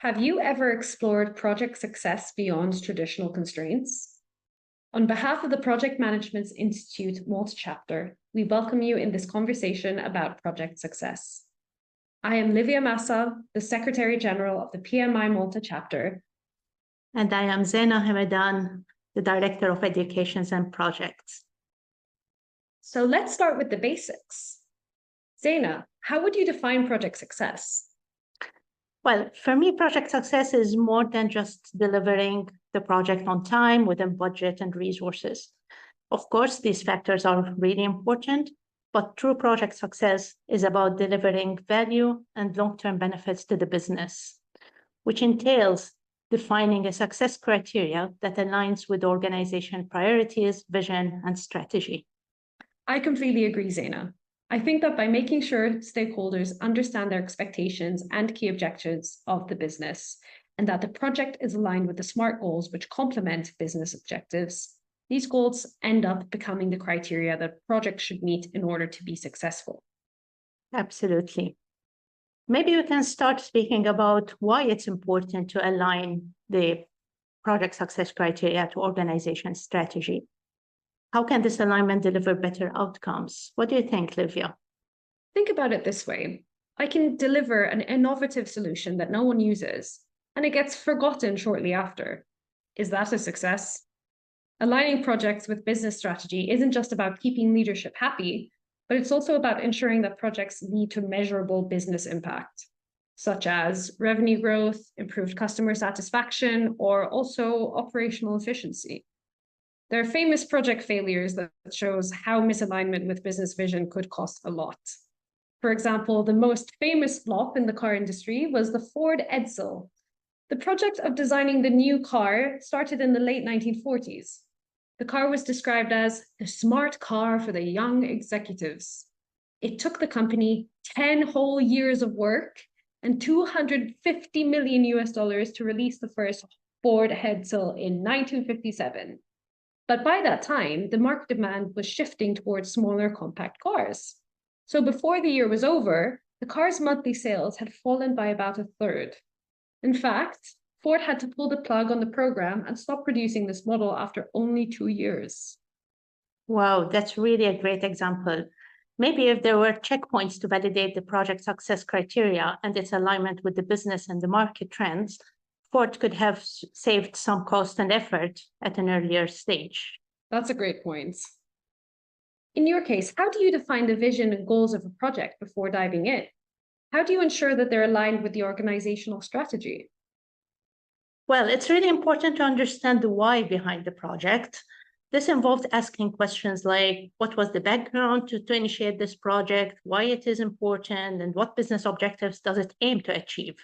Have you ever explored project success beyond traditional constraints? On behalf of the Project Management Institute Malta chapter, we welcome you in this conversation about project success. I am Livia Massa, the Secretary General of the PMI Malta chapter. And I am Zenah Hemedan, the Director of Educations and Projects. So let's start with the basics. Zenah, how would you define project success? Well, for me, project success is more than just delivering the project on time within budget and resources. Of course, these factors are really important, but true project success is about delivering value and long-term benefits to the business, which entails defining a success criteria that aligns with organization priorities, vision, and strategy. I completely agree, Zenah. I think that by making sure stakeholders understand their expectations and key objectives of the business, and that the project is aligned with the SMART goals which complement business objectives, these goals end up becoming the criteria that projects should meet in order to be successful. Absolutely. Maybe we can start speaking about why it's important to align the project success criteria to organization strategy. How can this alignment deliver better outcomes? What do you think, Livia? Think about it this way. I can deliver an innovative solution that no one uses, and it gets forgotten shortly after. Is that a success? Aligning projects with business strategy isn't just about keeping leadership happy, but it's also about ensuring that projects lead to measurable business impact, such as revenue growth, improved customer satisfaction, or also operational efficiency. There are famous project failures that shows how misalignment with business vision could cost a lot. For example, the most famous flop in the car industry was the Ford Edsel. The project of designing the new car started in the late 1940s. The car was described as the smart car for the young executives. It took the company 10 whole years of work and $250 million to release the first Ford Edsel in 1957. But by that time, the market demand was shifting towards smaller compact cars. So before the year was over, the car's monthly sales had fallen by about a third. In fact, Ford had to pull the plug on the program and stop producing this model after only 2 years. Wow, that's really a great example. Maybe if there were checkpoints to validate the project success criteria and its alignment with the business and the market trends, Ford could have saved some cost and effort at an earlier stage. That's a great point. In your case, how do you define the vision and goals of a project before diving in? How do you ensure that they're aligned with the organizational strategy? Well, it's really important to understand the why behind the project. This involved asking questions like, what was the background to initiate this project, why it is important, and what business objectives does it aim to achieve?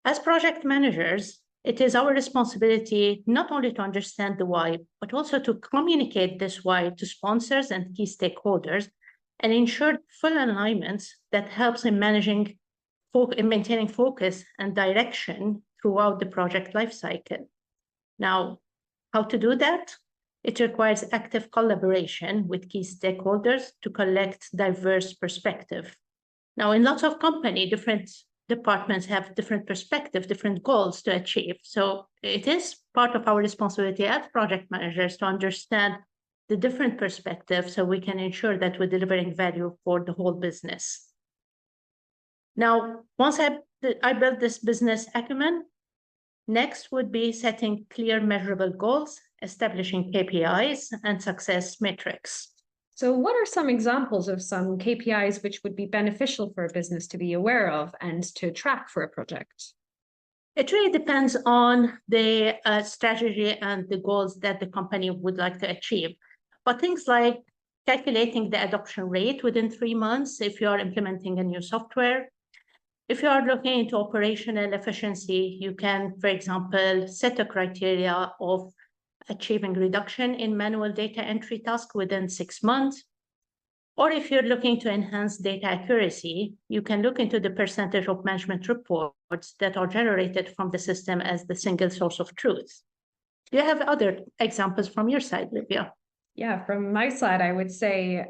As project managers, it is our responsibility not only to understand the why, but also to communicate this why to sponsors and key stakeholders and ensure full alignment that helps in maintaining focus and direction throughout the project lifecycle. Now, how to do that? It requires active collaboration with key stakeholders to collect diverse perspectives. Now, in lots of companies, different departments have different perspectives, different goals to achieve. So it is part of our responsibility as project managers to understand the different perspectives so we can ensure that we're delivering value for the whole business. Now, once I built this business acumen, next would be setting clear measurable goals, establishing KPIs and success metrics. So what are some examples of some KPIs which would be beneficial for a business to be aware of and to track for a project? It really depends on the strategy and the goals that the company would like to achieve. But things like calculating the adoption rate within 3 months if you are implementing a new software. If you are looking into operational efficiency, you can, for example, set a criteria of achieving reduction in manual data entry tasks within 6 months. Or if you're looking to enhance data accuracy, you can look into the percentage of management reports that are generated from the system as the single source of truth. Do you have other examples from your side, Livia? Yeah, from my side, I would say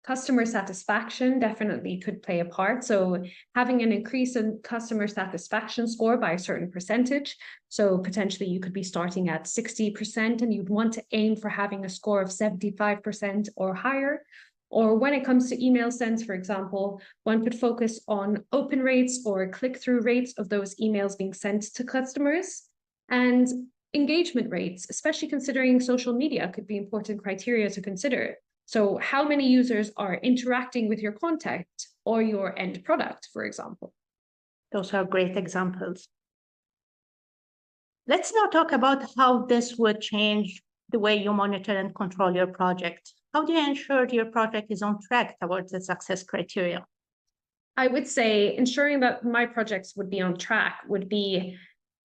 Customer satisfaction definitely could play a part. So having an increase in customer satisfaction score by a certain percentage. So potentially you could be starting at 60% and you'd want to aim for having a score of 75% or higher. Or when it comes to email sends, for example, one could focus on open rates or click-through rates of those emails being sent to customers. And engagement rates, especially considering social media, could be important criteria to consider. So how many users are interacting with your content or your end product, for example? Those are great examples. Let's now talk about how this would change the way you monitor and control your project. How do you ensure your project is on track towards the success criteria? I would say ensuring that my projects would be on track would be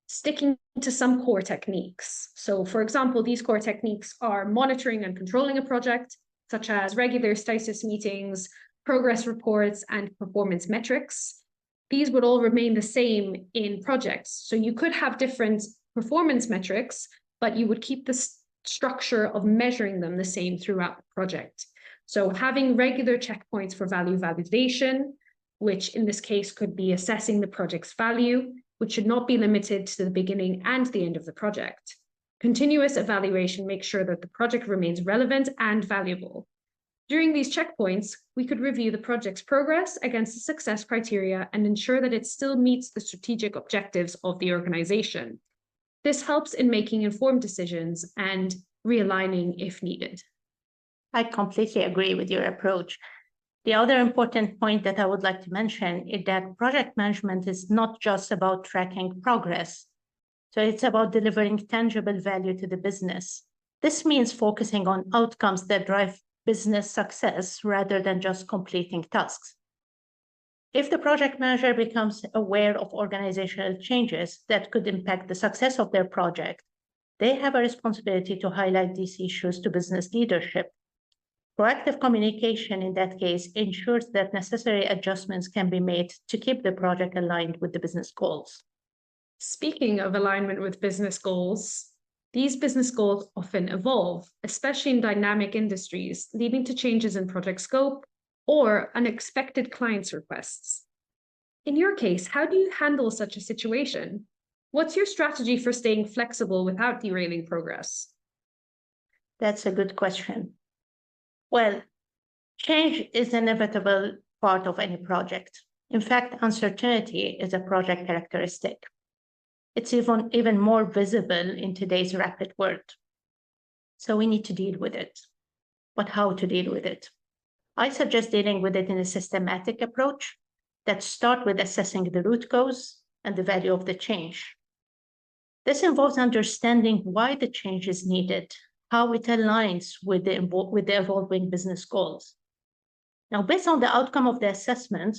sticking to some core techniques. So for example, these core techniques are monitoring and controlling a project, such as regular status meetings, progress reports, and performance metrics. These would all remain the same in projects. So you could have different performance metrics, but you would keep the structure of measuring them the same throughout the project. So having regular checkpoints for value validation, which in this case could be assessing the project's value, which should not be limited to the beginning and the end of the project. Continuous evaluation makes sure that the project remains relevant and valuable. During these checkpoints, we could review the project's progress against the success criteria and ensure that it still meets the strategic objectives of the organization. This helps in making informed decisions and realigning if needed. I completely agree with your approach. The other important point that I would like to mention is that project management is not just about tracking progress. So it's about delivering tangible value to the business. This means focusing on outcomes that drive business success rather than just completing tasks. If the project manager becomes aware of organizational changes that could impact the success of their project, they have a responsibility to highlight these issues to business leadership. Proactive communication in that case ensures that necessary adjustments can be made to keep the project aligned with the business goals. Speaking of alignment with business goals, these business goals often evolve, especially in dynamic industries, leading to changes in project scope or unexpected clients' requests. In your case, how do you handle such a situation? What's your strategy for staying flexible without derailing progress? That's a good question. Well, change is an inevitable part of any project. In fact, uncertainty is a project characteristic. It's even more visible in today's rapid world. So we need to deal with it. But how to deal with it? I suggest dealing with it in a systematic approach that starts with assessing the root cause and the value of the change. This involves understanding why the change is needed, how it aligns with the evolving business goals. Now, based on the outcome of the assessment,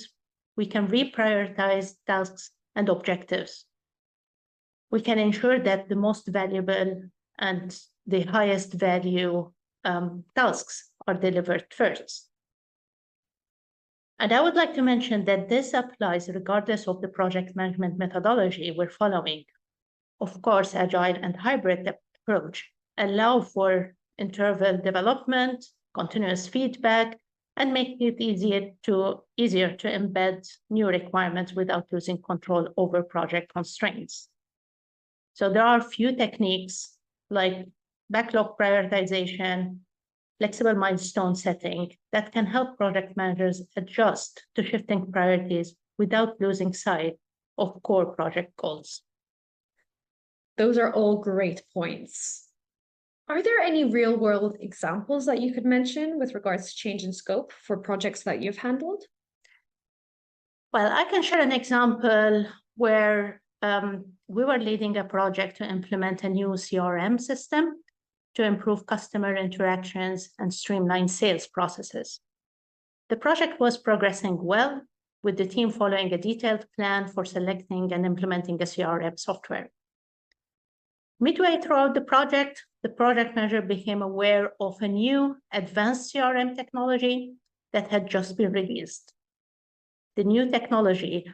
we can reprioritize tasks and objectives. We can ensure that the most valuable and the highest value tasks are delivered first. And I would like to mention that this applies regardless of the project management methodology we're following. Of course, agile and hybrid approach allow for interval development, continuous feedback, and make it easier to embed new requirements without losing control over project constraints. So there are a few techniques like backlog prioritization, flexible milestone setting that can help project managers adjust to shifting priorities without losing sight of core project goals. Those are all great points. Are there any real-world examples that you could mention with regards to change in scope for projects that you've handled? Well, I can share an example where we were leading a project to implement a new CRM system to improve customer interactions and streamline sales processes. The project was progressing well, with the team following a detailed plan for selecting and implementing a CRM software. Midway throughout the project manager became aware of a new advanced CRM technology that had just been released. The new technology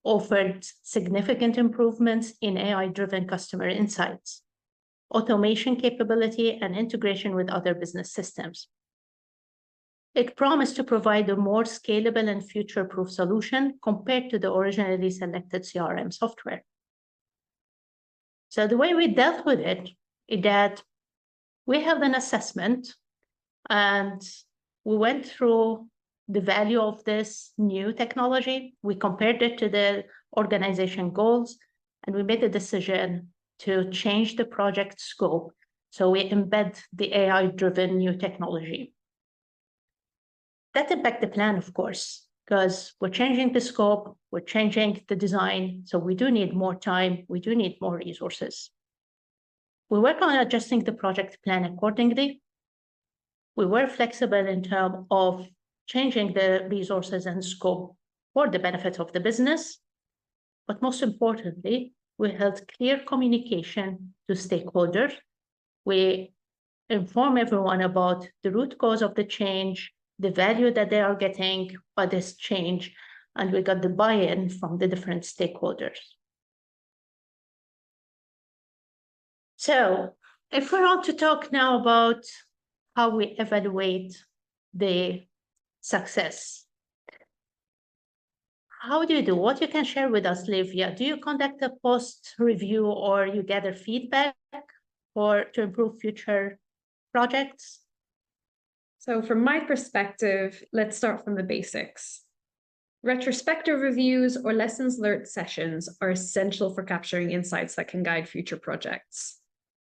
offered significant improvements in AI-driven customer insights, automation capability, and integration with other business systems. It promised to provide a more scalable and future-proof solution compared to the originally selected CRM software. So the way we dealt with it is that we held an assessment and we went through the value of this new technology. We compared it to the organization goals, and we made a decision to change the project scope. So we embed the AI-driven new technology. That impacted the plan, of course, because we're changing the scope, we're changing the design, so we do need more time, we do need more resources. We work on adjusting the project plan accordingly. We were flexible in terms of changing the resources and scope for the benefit of the business. But most importantly, we held clear communication to stakeholders. We inform everyone about the root cause of the change, the value that they are getting by this change, and we got the buy-in from the different stakeholders. So if we want to talk now about how we evaluate the success, how do you do? What you can share with us, Livia? Do you conduct a post-review or you gather feedback to improve future projects? So from my perspective, let's start from the basics. Retrospective reviews or lessons learned sessions are essential for capturing insights that can guide future projects.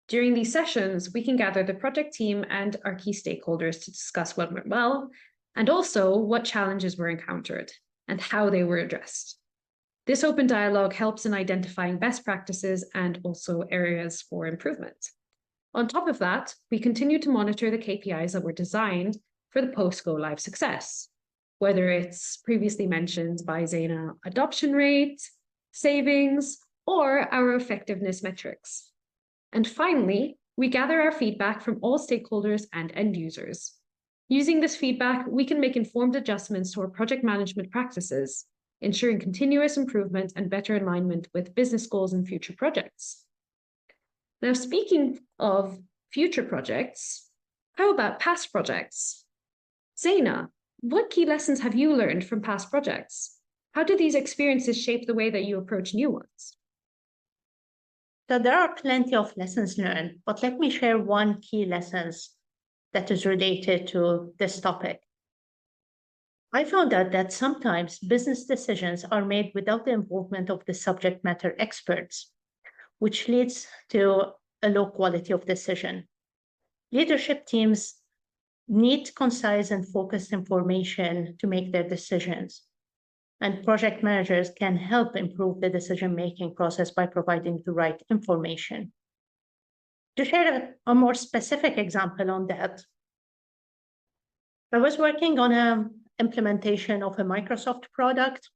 During these sessions, we can gather the project team and our key stakeholders to discuss what went well, and also what challenges were encountered and how they were addressed. This open dialogue helps in identifying best practices and also areas for improvement. On top of that, we continue to monitor the KPIs that were designed for the post-go-live success, whether it's previously mentioned by Zenah adoption rate, savings, or our effectiveness metrics. And finally, we gather our feedback from all stakeholders and end users. Using this feedback, we can make informed adjustments to our project management practices, ensuring continuous improvement and better alignment with business goals and future projects. Now, speaking of future projects, how about past projects? Zenah, what key lessons have you learned from past projects? How do these experiences shape the way that you approach new ones? So there are plenty of lessons learned, but let me share one key lesson that is related to this topic. I found out that sometimes business decisions are made without the involvement of the subject matter experts, which leads to a low quality of decision. Leadership teams need concise and focused information to make their decisions. And project managers can help improve the decision-making process by providing the right information. To share a more specific example on that, I was working on an implementation of a Microsoft product.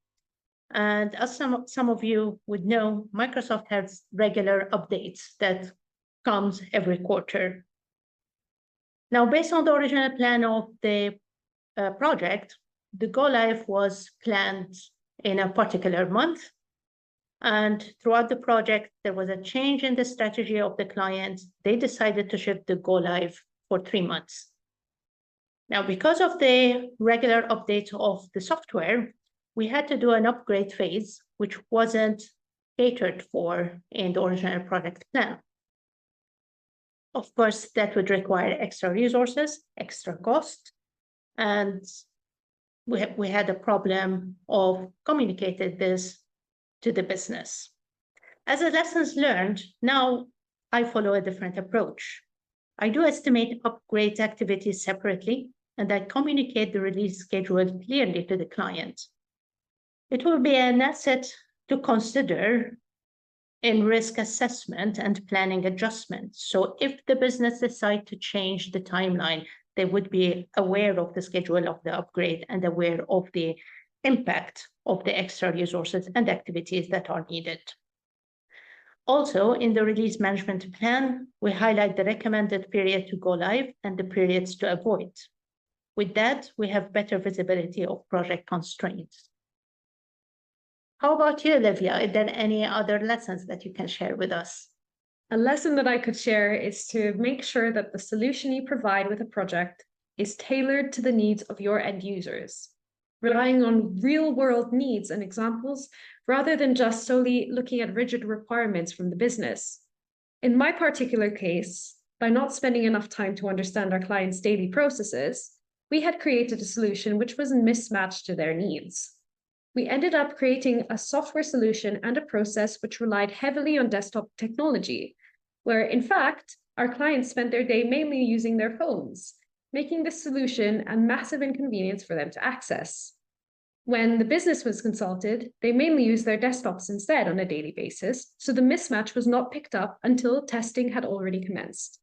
And as some of you would know, Microsoft has regular updates that comes every quarter. Now, based on the original plan of the project, the go-live was planned in a particular month. And throughout the project, there was a change in the strategy of the client. They decided to shift the go-live for 3 months. Now, because of the regular update of the software, we had to do an upgrade phase, which wasn't catered for in the original project plan. Of course, that would require extra resources, extra cost, and we had a problem of communicating this to the business. As a lessons learned, now I follow a different approach. I do estimate upgrade activities separately, and I communicate the release schedule clearly to the client. It will be an asset to consider in risk assessment and planning adjustments. So if the business decides to change the timeline, they would be aware of the schedule of the upgrade and aware of the impact of the extra resources and activities that are needed. Also, in the release management plan, we highlight the recommended period to go live and the periods to avoid. With that, we have better visibility of project constraints. How about you, Livia? Are there any other lessons that you can share with us? A lesson that I could share is to make sure that the solution you provide with a project is tailored to the needs of your end users, relying on real-world needs and examples rather than just solely looking at rigid requirements from the business. In my particular case, by not spending enough time to understand our clients' daily processes, we had created a solution which was mismatched to their needs. We ended up creating a software solution and a process which relied heavily on desktop technology, where in fact, our clients spent their day mainly using their phones, making this solution a massive inconvenience for them to access. When the business was consulted, they mainly used their desktops instead on a daily basis, so the mismatch was not picked up until testing had already commenced.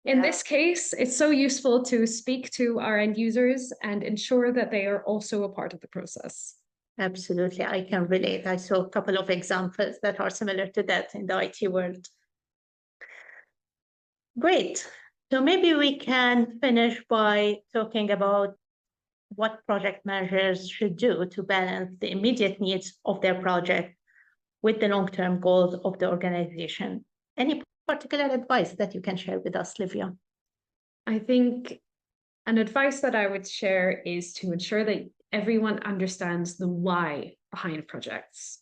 In this case, it's so useful to speak to our end users and ensure that they are also a part of the process. Absolutely, I can relate. I saw a couple of examples that are similar to that in the IT world. Great. So maybe we can finish by talking about what project managers should do to balance the immediate needs of their project with the long-term goals of the organization. Any particular advice that you can share with us, Livia? I think an advice that I would share is to ensure that everyone understands the why behind projects.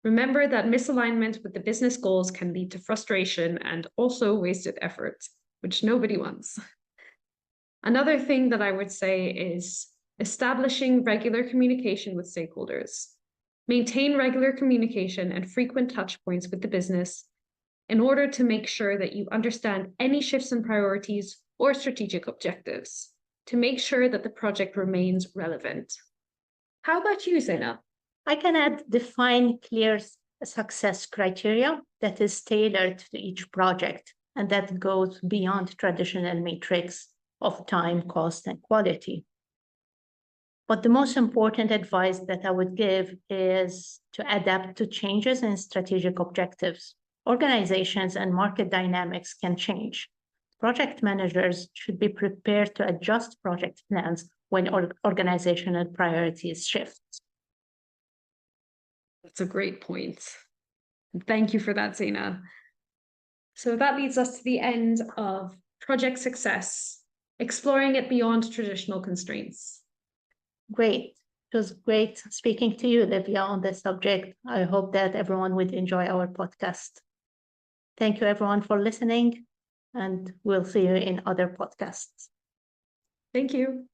Remember that misalignment with the business goals can lead to frustration and also wasted effort, which nobody wants. Another thing that I would say is establishing regular communication with stakeholders. Maintain regular communication and frequent touch points with the business in order to make sure that you understand any shifts in priorities or strategic objectives to make sure that the project remains relevant. How about you, Zenah? I can add define clear success criteria that is tailored to each project and that goes beyond traditional metrics of time, cost, and quality. But the most important advice that I would give is to adapt to changes in strategic objectives. Organizations and market dynamics can change. Project managers should be prepared to adjust project plans when organizational priorities shift. That's a great point. Thank you for that, Zenah. So that leads us to the end of project success, exploring it beyond traditional constraints. Great. It was great speaking to you, Livia, on this subject. I hope that everyone would enjoy our podcast. Thank you, everyone, for listening, and we'll see you in other podcasts. Thank you.